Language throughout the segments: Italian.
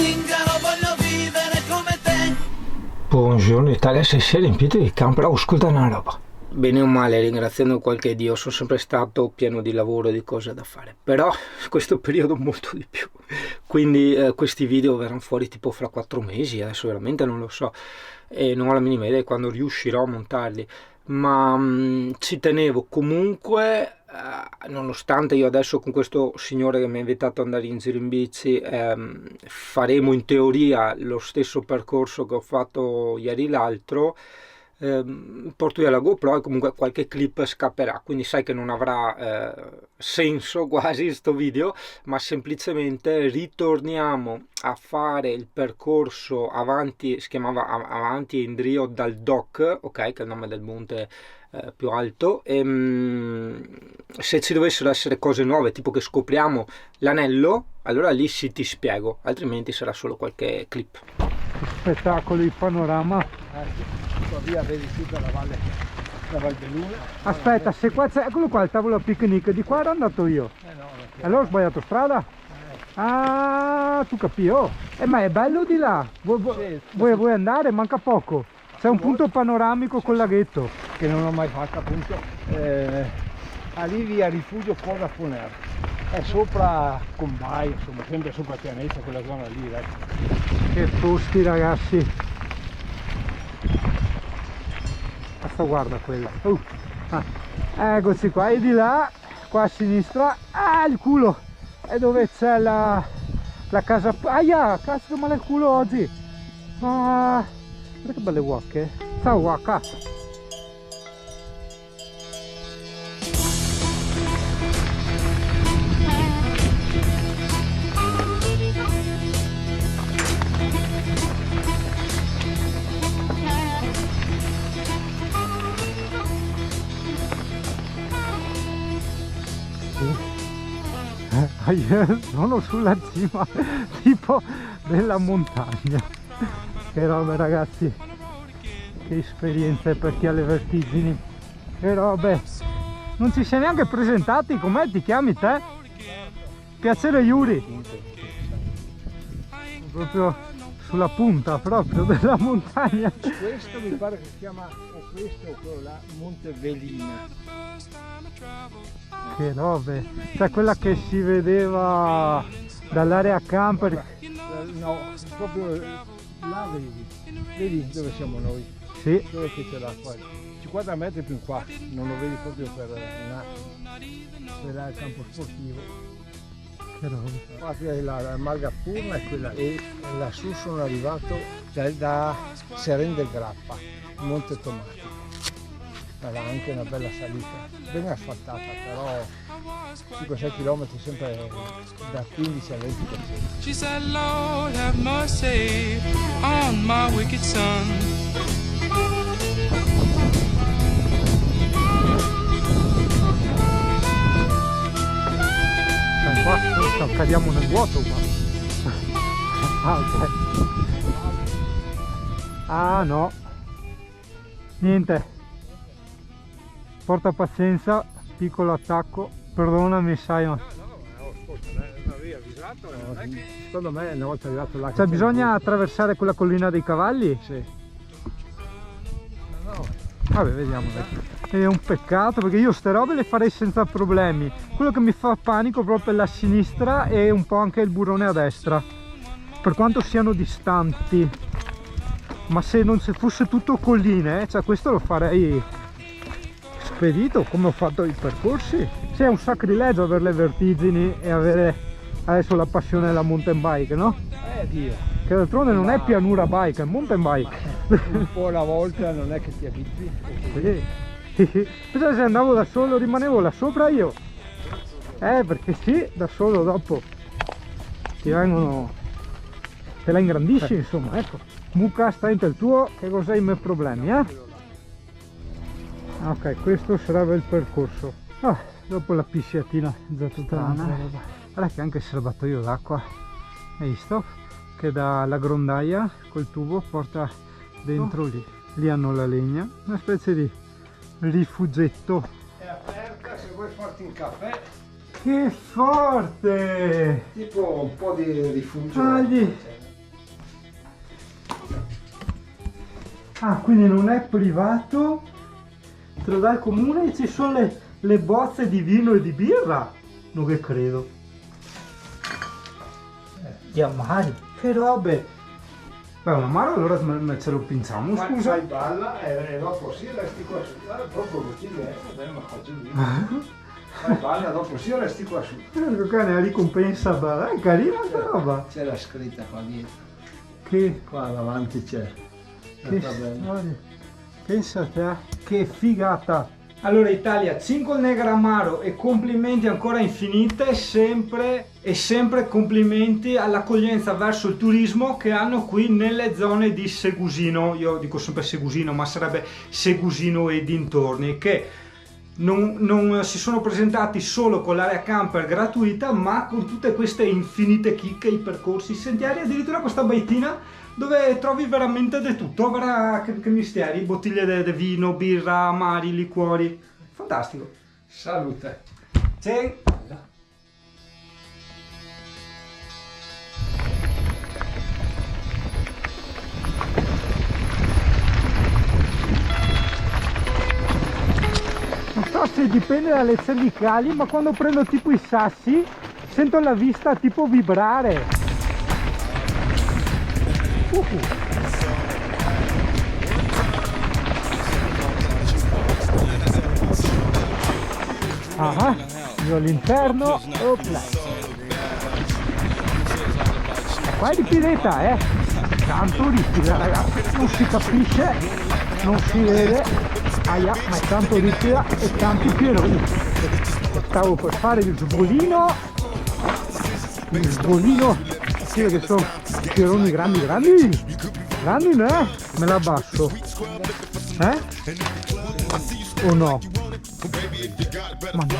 zingaro, voglio vivere come te. Buongiorno Italia, se si è riempito di camper, ascolta una roba. Bene o male, ringraziando qualche Dio, sono sempre stato pieno di lavoro e di cose da fare, però questo periodo molto di più, quindi questi video verranno fuori tipo fra 4 mesi, adesso veramente non lo so, e non ho la minima idea di quando riuscirò a montarli, ma ci tenevo comunque, nonostante io adesso con questo signore che mi ha invitato ad andare in giro in bici, faremo in teoria lo stesso percorso che ho fatto ieri l'altro. Porto via la GoPro e comunque qualche clip scapperà, quindi sai che non avrà senso quasi sto video, ma semplicemente ritorniamo a fare il percorso avanti, si chiamava Avanti Indrio dal Doc, ok, che è il nome del monte più alto, e se ci dovessero essere cose nuove, tipo che scopriamo l'anello, allora lì sì ti spiego, altrimenti sarà solo qualche clip. Spettacolo di panorama. Qua via vedi tutta la Val Belluna. Aspetta, se qua c'è, eccolo qua il tavolo a picnic, di qua ero andato io. No, Allora ho sbagliato strada? Ah, tu capio. Ma è bello di là. Vuoi andare? Manca poco. C'è un punto panoramico col laghetto. Che non ho mai fatto appunto. Lì via Rifugio Porta Foner. È sopra Combai, insomma, sempre sopra Pianeta, quella zona lì, dai. Che posti ragazzi. Basta, guarda quella. Eccoci qua, e di là, qua a sinistra, il culo. È dove c'è la casa. Aia, cazzo, male il culo oggi. Guarda che belle guacche. Ciao guacca. Sono sulla cima tipo della montagna. Che robe ragazzi, che esperienze per chi ha le vertigini, che robe. Non ci sei neanche presentati, com'è, ti chiami te? Piacere Yuri. Proprio sulla punta proprio della montagna. Questo mi pare che si chiama, o questo o quello là, Monte Velina. Che robe, cioè quella che si vedeva dall'area camper. No, proprio là vedi dove siamo noi. Sì. Dove c'è l'acqua, 50 metri più in qua, non lo vedi proprio per un attimo. Quella è il campo sportivo. Che roba. Qua è la Margapurna e quella, e lassù sono arrivato da Seren del Grappa, Monte Tomatico. Era anche una bella salita, ben asfaltata, però 5-6 km sempre da 15 al 20%. She said, Lord have mercy on my wicked son. Qua cadiamo nel vuoto qua. Ok. No, niente, porta pazienza, piccolo attacco, perdonami sai, ma Non avevi avvisato? Secondo me una volta arrivato là, cioè bisogna attraversare quella collina dei cavalli? Sì. No. Vabbè, vediamo dai. È un peccato perché io ste robe le farei senza problemi. Quello che mi fa panico proprio è la sinistra e un po' anche il burrone a destra, per quanto siano distanti. Ma se non fosse tutto colline, cioè questo lo farei spedito come ho fatto i percorsi. Sì, è un sacrilegio avere le vertigini e avere adesso la passione della mountain bike, no? Dio. Che d'altronde non è pianura bike, è mountain bike. Un po' alla volta non è che ti abitui. Sì. Pensate, se andavo da solo rimanevo là sopra io. Perché sì, da solo dopo ti vengono, te la ingrandisci, insomma, ecco. Mucca, stai il tuo, che cos'hai i miei problemi, Ok, questo sarebbe il percorso. Dopo la pisciatina già tutta la guarda che anche il serbatoio d'acqua, hai visto? Che dalla grondaia col tubo porta dentro lì hanno la legna, una specie di rifugetto. È aperta se vuoi farti un caffè. Che forte! Tipo un po' di rifugio. Ah, quindi non è privato, te lo dà il comune e ci sono le bozze di vino e di birra? Non che credo. Gli amari, che robe! Beh, un amaro allora ce lo pinciamo, scusa. Fai balla e dopo sì resti qua su. Proprio lo chiedi, ma faccio lì. Fai balla, dopo sì resti qua su. Ecco qua la ricompensa, è carina sta roba. C'è la scritta qua dietro. Che... Qua davanti c'è. Che storia. Pensa a te, che figata! Allora Italia, 5 Negra Amaro e complimenti ancora infinite, e sempre complimenti all'accoglienza verso il turismo che hanno qui nelle zone di Segusino, io dico sempre Segusino ma sarebbe Segusino e dintorni, che non si sono presentati solo con l'area camper gratuita ma con tutte queste infinite chicche, i percorsi, i sentieri, addirittura questa baitina dove trovi veramente di tutto, che misteri, bottiglie di vino, birra, amari, liquori, fantastico. Salute. Sì. Non so se dipende dalle cervicali, ma quando prendo tipo i sassi sento la vista tipo vibrare. Ah, io all'interno, opla. Qua è di pineta, tanto ripida ragazzi, non si capisce, non si vede, aia, ma è tanto ripida e tanti pieroni. Stavo per fare il sbolino, sì che sono pieroni grandi, ne? Me la abbasso, o no? Ma no,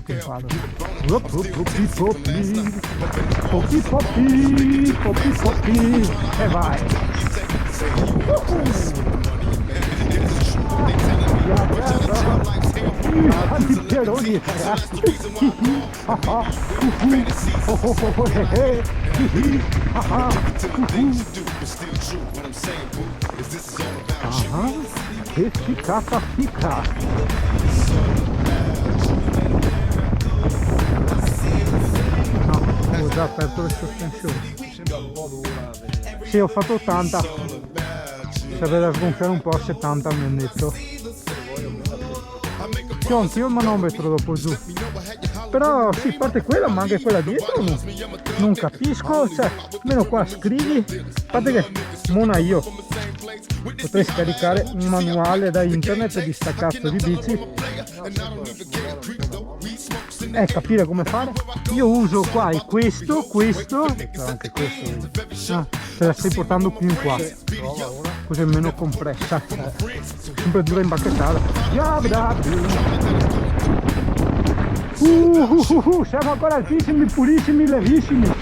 che vado. Popi, e vai. Tanti pieroni ragazzi. Che ficata fica. No, ho già aperto le sospensioni. Sì, ho fatto 80. Serve da sgonfiare un po' a 70 mi hanno detto. Sì, anch'io il manometro dopo giù. Però sì, parte quella ma anche quella dietro non capisco, cioè almeno qua scrivi, a parte che mona io potrei scaricare un manuale da internet di sta cazzo di bici e capire come fare. Io uso qua questo anche questo te la stai portando più in qua così è meno compressa, sempre dura in bacchettata. Siamo ancora altissimi, purissimi, levissimi.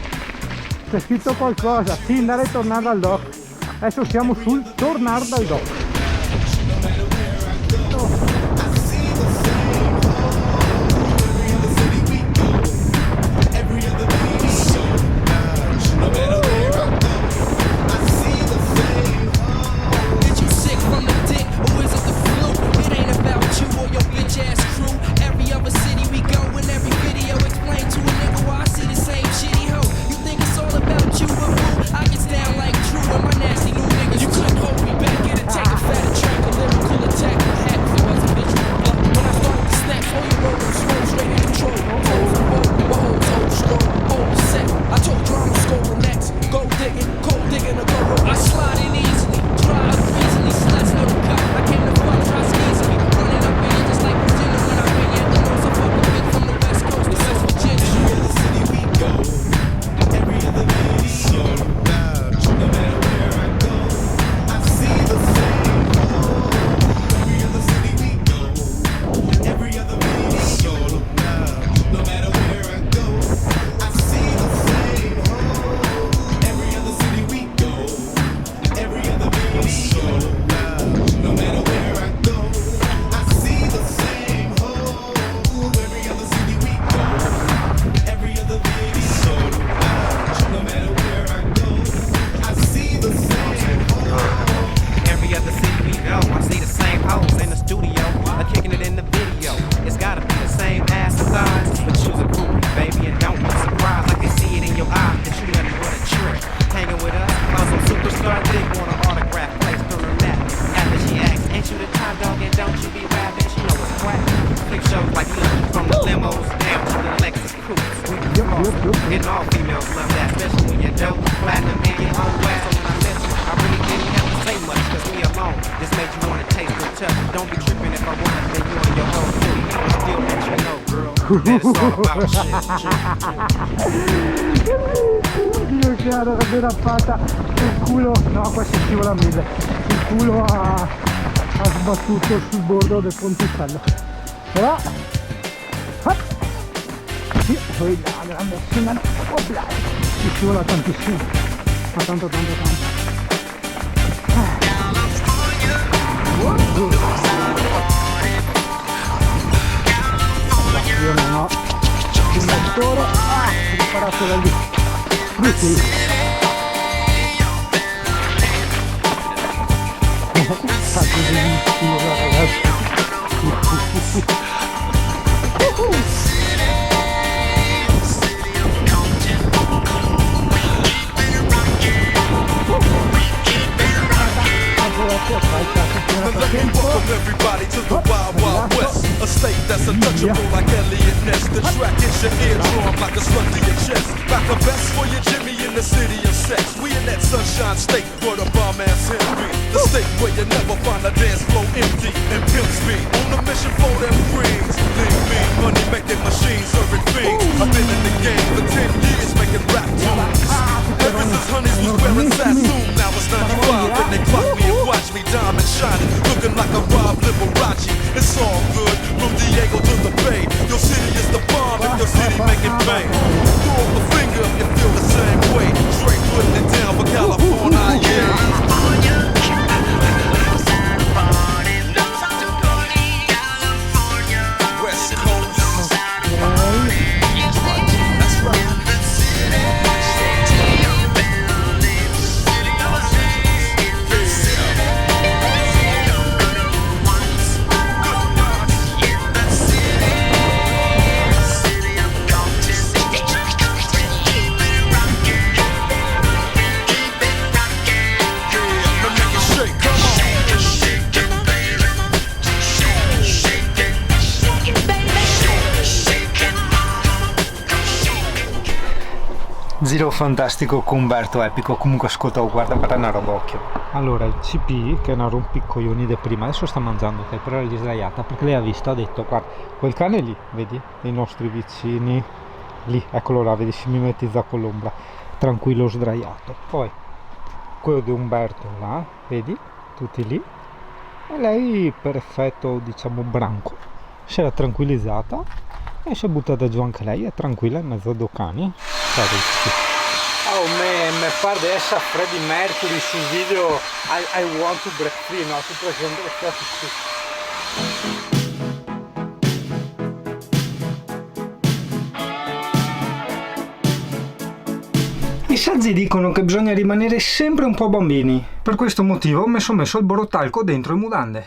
C'è scritto qualcosa, sì, andare e tornare dal dock. Adesso siamo sul tornare dal dock. trip. Hanging with us, I'm some superstar dick, want an autograph placed on her lap. After she asks, ain't you the top dog and don't you be rapping? She know it's crack. Flip shows like look, from the limos down to the Lexus coupes. We and all females love that, especially when you're dope, platinum and your own wax. So when I met you, I really didn't have to say much, cause we alone just made you wanna taste the touch. Don't be tripping if I wanna, then you and your whole crew. I'ma still let you know, girl, that it's all about shit. Dio chiaro che derappata, il culo, no questo scivola a 1000, il culo ha sbattuto sul bordo del ponticello, però sì, poi la grande scena, si scivola tantissimo, ma tanto. Io non ho il motore, ho riparato da lì. Frutti. Faccio di ragazzi. Welcome everybody to the Wild Wild West, a state that's untouchable like Elliot Ness. The track hits your eardrum like a slug to your chest. Back a vest for your Jimmy in the city of sex. We in that sunshine state where the bomb ass envy. The state where you never find a dance floor empty and pimp speed. On a mission for them greens. Lean, mean, money making machines serving fiends. I've been in the game for 10 years making rap tunes. Ever since Honeys was wearing Sassoon, now it's 95 and they clock me and watch me diamond shining, looking like a Rob Liberace. It's all good, from Diego to the Bay. Your city is the bomb if your city make it bang. Throw up a finger and feel the same way. Straight putting it down for California, yeah. West Coast. That's right. Giro fantastico con Umberto Epico, comunque ascolta, guarda una roba, occhio. Allora il CP, che è una rompicoglioni di prima, adesso sta mangiando, ok, però è lì sdraiata perché lei ha visto, ha detto guarda, quel cane lì, vedi, i nostri vicini, lì, eccolo là, vedi, si mimetizza con l'ombra, tranquillo sdraiato. Poi quello di Umberto là, vedi, tutti lì, e lei per effetto, diciamo, branco, si era tranquillizzata e si è buttata giù anche lei, è tranquilla in mezzo a due cani. Oh man, me pare di essere Freddie Mercury sul video I Want to Break Free, no? Tu presente le frasi qui. I saggi dicono che bisogna rimanere sempre un po' bambini. Per questo motivo mi sono messo il borotalco dentro le mutande.